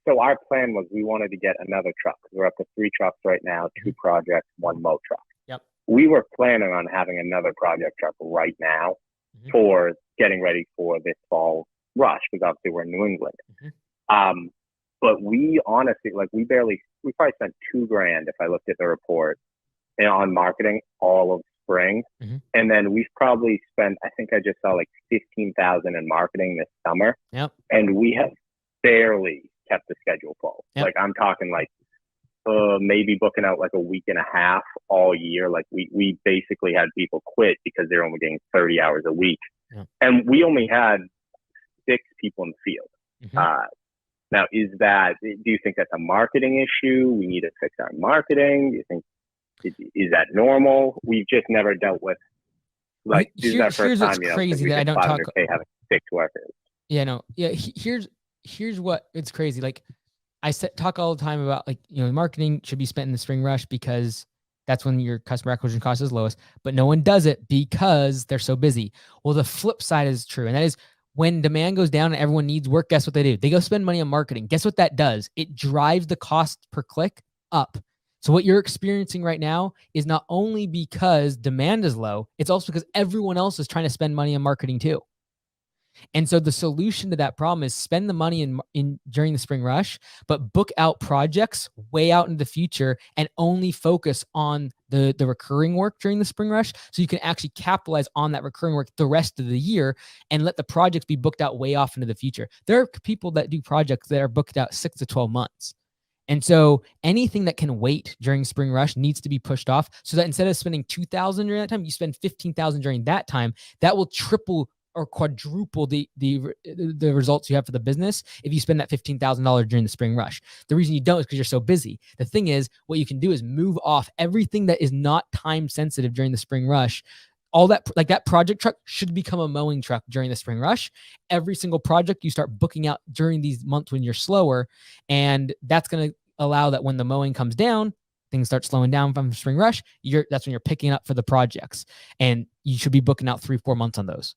so our plan was we wanted to get another truck. We're up to 3 trucks right now, 2 projects, 1 mow truck. Yep. We were planning on having another project truck right now for getting ready for this fall rush, because obviously we're in New England. But we honestly, like, we probably spent $2,000 if I looked at the report on marketing all of spring. And then we've probably spent, I think I just saw like $15,000 in marketing this summer. Yep. And we have barely kept the schedule full. Yep. Like, I'm talking like maybe booking out like a week and a half all year. Like, we basically had people quit because they're only getting 30 hours a week. Yep. And we only had 6 people in the field. Now, do you think that's a marketing issue? We need to fix our marketing. Do you think, is that normal? We've just never dealt with, like, this is our first time, crazy that I don't talk having 6 workers. Here's what it's crazy. Like, I talk all the time about, like, marketing should be spent in the spring rush because that's when your customer acquisition cost is lowest, but no one does it because they're so busy. Well, the flip side is true. And that is, when demand goes down and everyone needs work, guess what they do? They go spend money on marketing. Guess what that does? It drives the cost per click up. So what you're experiencing right now is not only because demand is low, it's also because everyone else is trying to spend money on marketing too. And so the solution to that problem is spend the money in during the spring rush, but book out projects way out in the future and only focus on the recurring work during the spring rush, so you can actually capitalize on that recurring work the rest of the year and let the projects be booked out way off into the future. There are people that do projects that are booked out 6 to 12 months. And so anything that can wait during spring rush needs to be pushed off, so that instead of spending $2,000 during that time, you spend $15,000 during that time. That will triple or quadruple the results you have for the business if you spend that $15,000 during the spring rush. The reason you don't is because you're so busy. The thing is, what you can do is move off everything that is not time sensitive during the spring rush. All that, like that project truck should become a mowing truck during the spring rush. Every single project you start booking out during these months when you're slower, and that's going to allow that when the mowing comes down, things start slowing down from spring rush. That's when you're picking up for the projects, and you should be booking out 3-4 months on those.